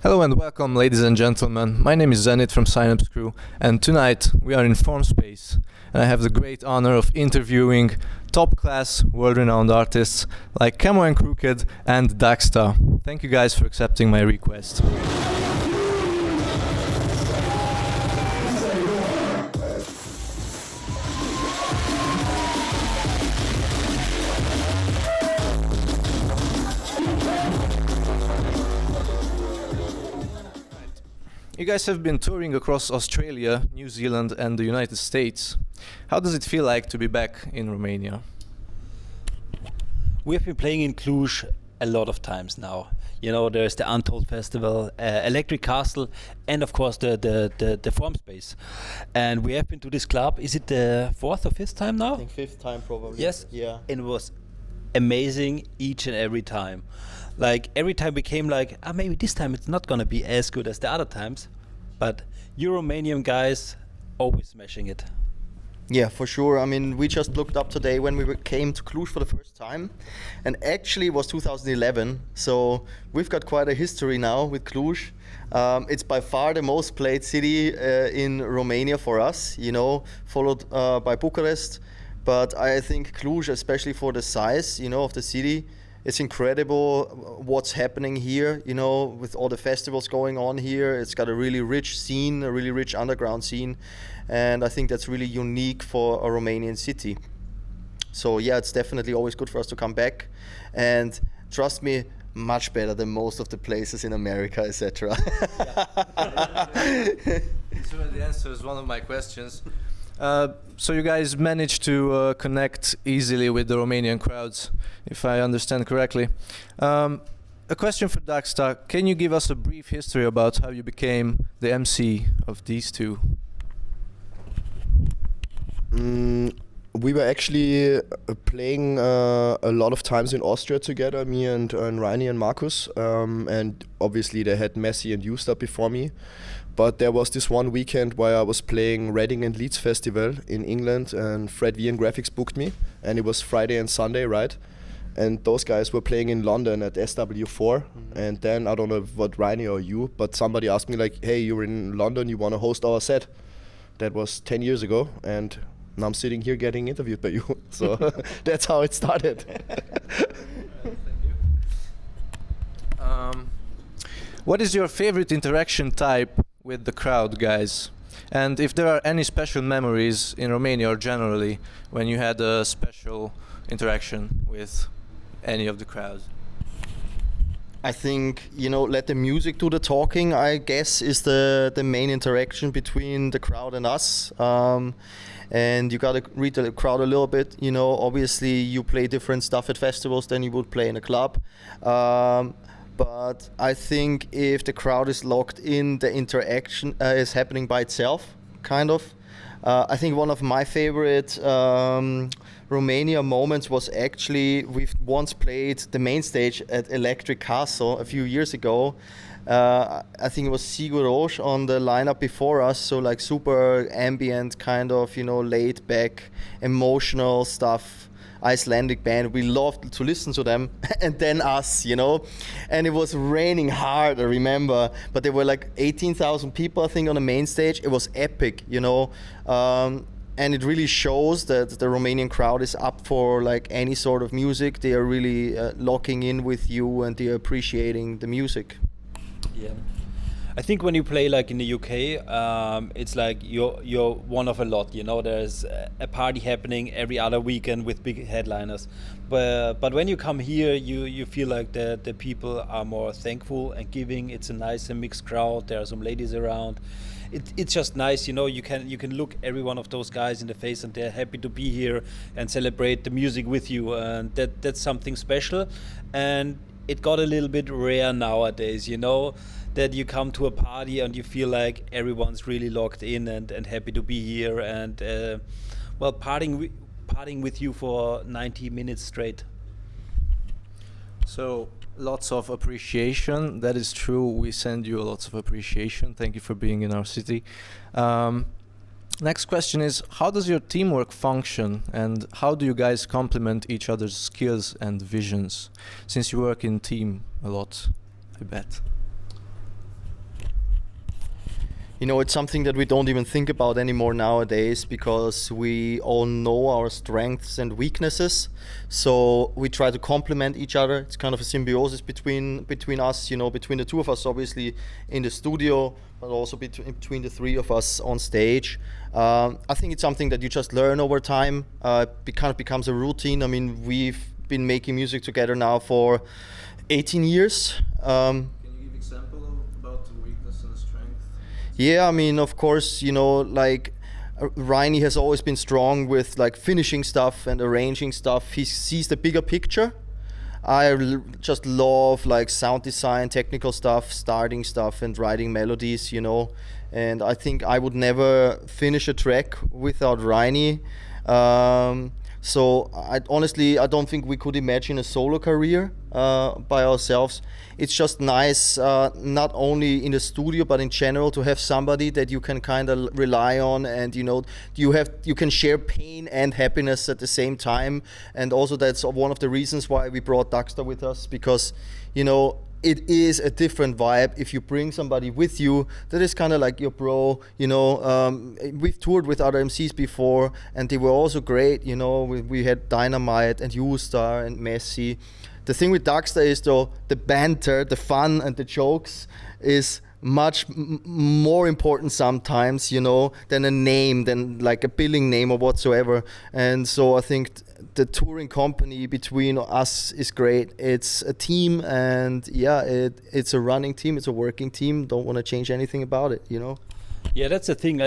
Hello and welcome, ladies and gentlemen. My name is Zenit from Synapse Crew, and tonight we are in Form Space, and I have the great honor of interviewing top-class, world-renowned artists like Camo and Krooked and Daxta. Thank you guys for accepting my request. You guys have been touring across Australia, New Zealand and the United States. How does it feel like to be back in Romania? We have been playing in Cluj a lot of times now. You know, there's the Untold Festival, Electric Castle, and of course the Form Space. And we have been to this club. Is it the fourth or fifth time now? I think fifth time probably. Yes. Yeah. And it was amazing each and every time. Like every time we came like, maybe this time it's not gonna be as good as the other times, but you Romanian guys always smashing it. Yeah, for sure. I mean, we just looked up today when we came to Cluj for the first time, and actually it was 2011. So we've got quite a history now with Cluj. It's by far the most played city in Romania for us, you know, followed by Bucharest. But I think Cluj, especially for the size, you know, of the city, it's incredible what's happening here, you know, with all the festivals going on here. It's got a really rich scene, a really rich underground scene. And I think that's really unique for a Romanian city. So yeah, it's definitely always good for us to come back. And trust me, much better than most of the places in America, etc. This already answers one of my questions. So you guys managed to connect easily with the Romanian crowds, if I understand correctly. A question for Daxta. Can you give us a brief history about how you became the MC of these two? We were actually playing a lot of times in Austria together, me and Reini and Markus, and obviously they had Messi and Justa before me. But there was this one weekend where I was playing Reading and Leeds Festival in England, and Fred V and Graphics booked me, and it was Friday and Sunday, right? And those guys were playing in London at SW4, and then I don't know what Reini or you, but somebody asked me like, hey, you're in London, you want to host our set? That was 10 years ago, and now I'm sitting here getting interviewed by you. So that's how it started. What is your favorite interaction type with the crowd, guys? And if there are any special memories in Romania or generally when you had a special interaction with any of the crowds? I think, you know, let the music do the talking, I guess, is the main interaction between the crowd and us. And you got to read the crowd a little bit, you know. Obviously, you play different stuff at festivals than you would play in a club. But I think if the crowd is locked in, the interaction is happening by itself, kind of. I think one of my favorite Romania moments was actually, we've once played the main stage at Electric Castle a few years ago. I think it was Sigur Rós on the lineup before us, so like super ambient, kind of, you know, laid back, emotional stuff. Icelandic band, we loved to listen to them, and then us, you know. And it was raining hard, I remember, but there were like 18,000 people, I think, on the main stage. It was epic, you know. And it really shows that the Romanian crowd is up for like any sort of music. They are really locking in with you, and they are appreciating the music. Yeah, I think when you play like in the UK, it's like you're one of a lot. You know, there's a party happening every other weekend with big headliners. But when you come here, you feel like the people are more thankful and giving. It's a nice and mixed crowd. There are some ladies around. It's just nice, you know. You can look every one of those guys in the face, and they're happy to be here and celebrate the music with you. And that's something special. And it got a little bit rare nowadays, you know, that you come to a party and you feel like everyone's really locked in and happy to be here and well, partying with you for 90 minutes straight. So lots of appreciation. That is true. We send you lots of appreciation. Thank you for being in our city. Next question is, how does your teamwork function, and how do you guys complement each other's skills and visions, since you work in team a lot, I bet? You know, it's something that we don't even think about anymore nowadays because we all know our strengths and weaknesses. So we try to complement each other. It's kind of a symbiosis between us, you know, between the two of us, obviously in the studio, but also between the three of us on stage. I think it's something that you just learn over time. It kind of becomes a routine. I mean, we've been making music together now for 18 years. Can you give example about the weakness and the strength? Yeah, I mean, of course, you know, like Reini has always been strong with like finishing stuff and arranging stuff. He sees the bigger picture. Just love like sound design, technical stuff, starting stuff and writing melodies, you know. And I think I would never finish a track without Reini. So I don't think we could imagine a solo career by ourselves. It's just nice, not only in the studio but in general, to have somebody that you can kind of rely on, and you know you can share pain and happiness at the same time. And also that's one of the reasons why we brought Daxta with us, because you know it is a different vibe if you bring somebody with you that is kind of like your bro, you know. We've toured with other MCs before and they were also great, you know. We had Dynamite and U-Star and Messi. The thing with Daxta is though, the banter, the fun and the jokes is much more important sometimes, you know, than a name, than like a billing name or whatsoever. And so I think the touring company between us is great. It's a team, and yeah, it's a running team, it's a working team. Don't want to change anything about it, you know. Yeah, that's the thing.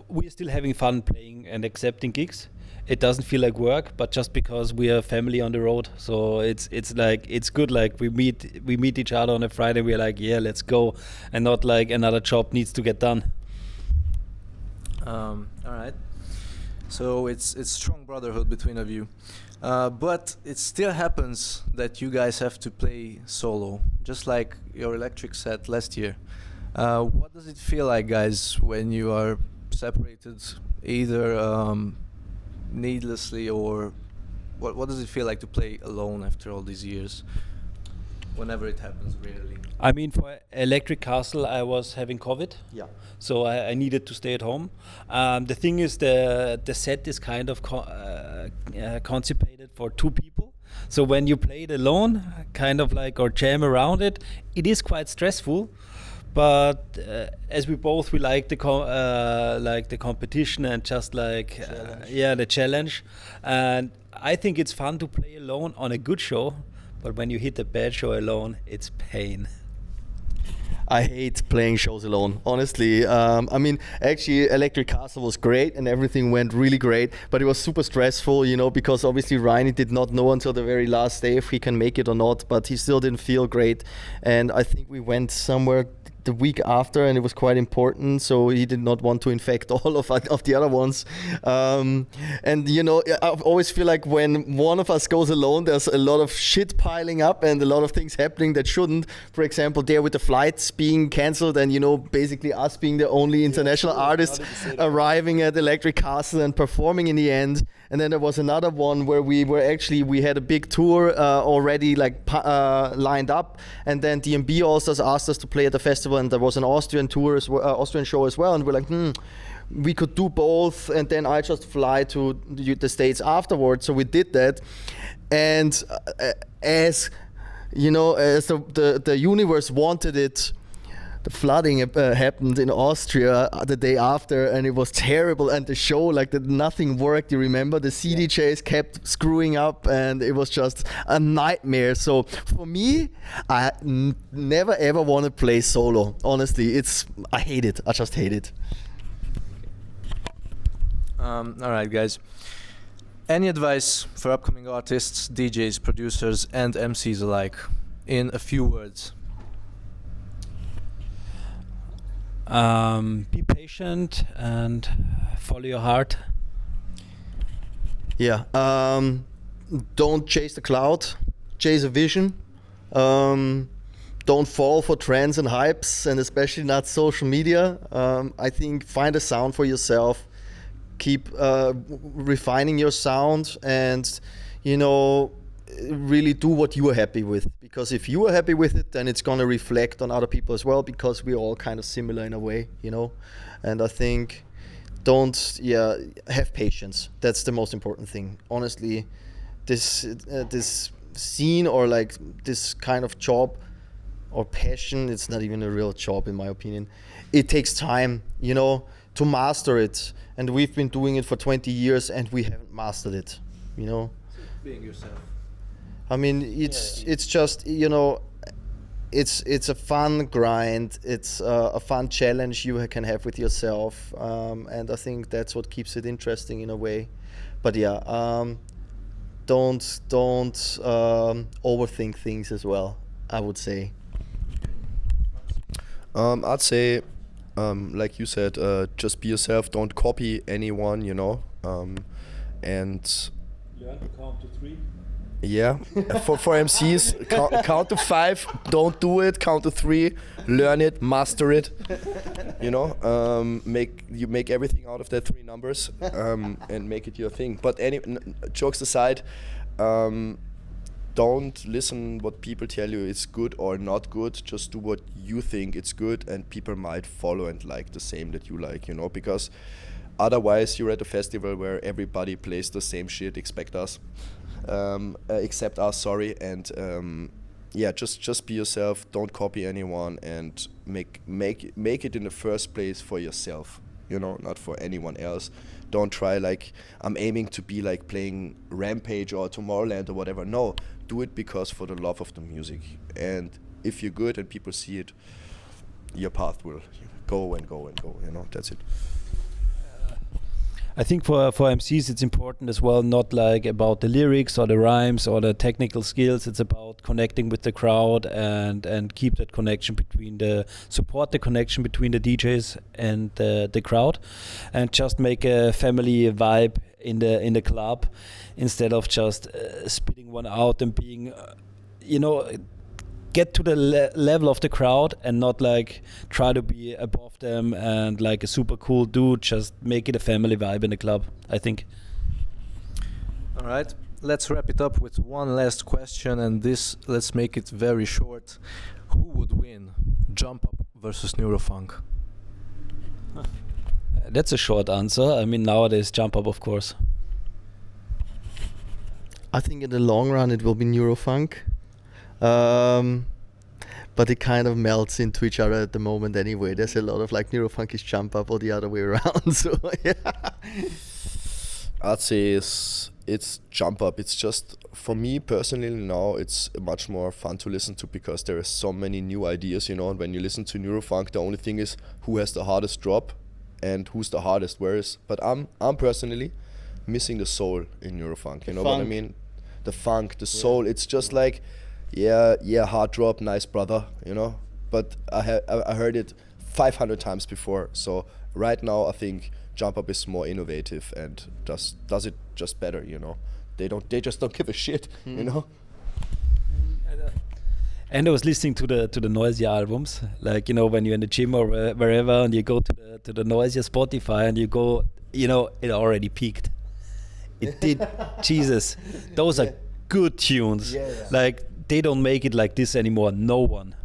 We're still having fun playing and accepting gigs. It doesn't feel like work, but just because we are family on the road, so it's like it's good. Like we meet each other on a Friday. We're like, yeah, let's go, and not like another job needs to get done. All right. So it's strong brotherhood between of you, but it still happens that you guys have to play solo, just like your electric set last year. What does it feel like, guys, when you are separated, either needlessly, or what does it feel like to play alone after all these years? Whenever it happens, rarely. I mean, for Electric Castle, I was having COVID. Yeah. So I needed to stay at home. The thing is, the set is kind of concentrated for two people. So when you play it alone, kind of like, or jam around it, it is quite stressful. But as we like the competition and just like the challenge, and I think it's fun to play alone on a good show. But when you hit a bad show alone, it's pain. I hate playing shows alone, honestly. I mean, actually, Electric Castle was great and everything went really great, but it was super stressful, you know, because obviously Reini did not know until the very last day if he can make it or not, but he still didn't feel great. And I think we went somewhere the week after, and it was quite important, so he did not want to infect all of the other ones. And you know, I always feel like when one of us goes alone, there's a lot of shit piling up and a lot of things happening that shouldn't. For example, there with the flights being cancelled, and you know, basically us being the only international artist arriving at Electric Castle and performing in the end. And then there was another one where we had a big tour already like lined up, and then DMB All-Stars asked us to play at the festival, and there was an Austrian tour Austrian show as well, and we're like, we could do both, and then I just fly to the States afterwards. So we did that, and as you know, as the universe wanted it, the flooding happened in Austria the day after, and it was terrible. And the show, like, nothing worked. You remember, the CDJs kept screwing up, and it was just a nightmare. So for me, I never ever want to play solo. Honestly, I hate it. I just hate it. All right, guys. Any advice for upcoming artists, DJs, producers, and MCs alike, in a few words? Be patient and follow your heart. Yeah. Don't chase the cloud. Chase a vision. Don't fall for trends and hypes, and especially not social media. I think find a sound for yourself. Keep refining your sound, and you know, really do what you are happy with, because if you are happy with it, then it's going to reflect on other people as well, because we're all kind of similar in a way, you know. And I think have patience. That's the most important thing, honestly. This scene, or like this kind of job or passion, it's not even a real job in my opinion. It takes time, you know, to master it, and we've been doing it for 20 years and we haven't mastered it, you know. Being yourself. I mean, it's just, you know, it's a fun grind. It's a fun challenge you can have with yourself, and I think that's what keeps it interesting in a way. But yeah, don't overthink things as well, I would say. I'd say, like you said, just be yourself. Don't copy anyone, you know, and learn to count to 3. yeah, for MCs, count to 5. Don't do it. Count to 3. Learn it, master it. You know, make everything out of that 3 numbers, and make it your thing. But jokes aside, don't listen what people tell you it's good or not good. Just do what you think it's good, and people might follow and like the same that you like, you know, because otherwise you're at a festival where everybody plays the same shit except us, sorry. And yeah, just be yourself. Don't copy anyone, and make it in the first place for yourself, you know, not for anyone else. Don't try like I'm aiming to be like playing Rampage or Tomorrowland or whatever. No, do it because for the love of the music. And if you're good and people see it, your path will go and go and go, you know. That's it. I think for MCs it's important as well, not like about the lyrics or the rhymes or the technical skills. It's about connecting with the crowd and keep that connection support the connection between the DJs and the crowd, and just make a family vibe in the club, instead of just spitting one out and being, you know, get to the level of the crowd and not like try to be above them and like a super cool dude. Just make it a family vibe in the club, I think. All right, let's wrap it up with one last question, and let's make it very short. Who would win, Jump Up versus Neurofunk? That's a short answer. I mean, nowadays Jump Up, of course. I think in the long run it will be Neurofunk. But it kind of melts into each other at the moment anyway. There's a lot of like Neurofunk is Jump Up or the other way around. So yeah. I'd say it's Jump Up. It's just, for me personally now, it's much more fun to listen to because there are so many new ideas, you know. And when you listen to Neurofunk, the only thing is who has the hardest drop and who's the hardest whereas. But I'm personally missing the soul in Neurofunk. You know what I mean? The funk, the soul. It's just like, yeah, hard drop, nice brother, you know. But I heard it 500 times before. So right now I think Jump Up is more innovative and does it just better, you know. They just don't give a shit, you know. And I was listening to the Noisia albums, like, you know, when you're in the gym or wherever, and you go to the Noisia Spotify and you go, you know, it already peaked. It did. Jesus, those are good tunes. Yeah. Like, they don't make it like this anymore. No one.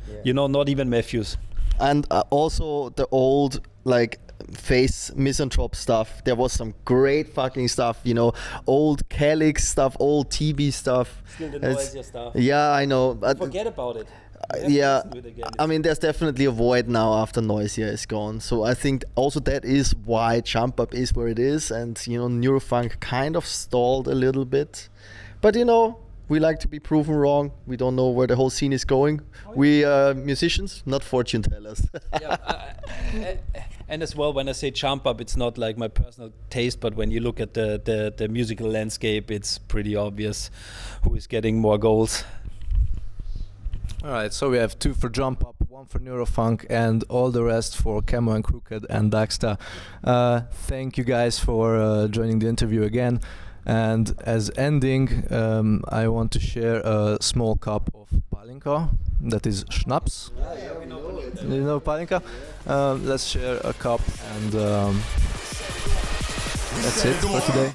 Yeah. You know, not even Matthews. And also the old like Face Misanthrope stuff. There was some great fucking stuff, you know, old Calyx stuff, old TB stuff. Still the Noisia stuff. Yeah, I know. But forget about it. Yeah, I mean, there's definitely a void now after Noisia is gone. So I think also that is why Jump Up is where it is, and you know, Neurofunk kind of stalled a little bit. But you know, we like to be proven wrong. We don't know where the whole scene is going. We are musicians, not fortune tellers. And as well, when I say Jump Up, it's not like my personal taste, but when you look at the musical landscape, it's pretty obvious who is getting more goals. All right, so we have 2 for Jump Up, 1 for Neurofunk, and all the rest for Camo and Krooked and Daxta. Thank you guys for joining the interview again. And as ending, I want to share a small cup of Palinka, that is schnapps. Yeah, we know it. You know Palinka? Let's share a cup, and that's it for today.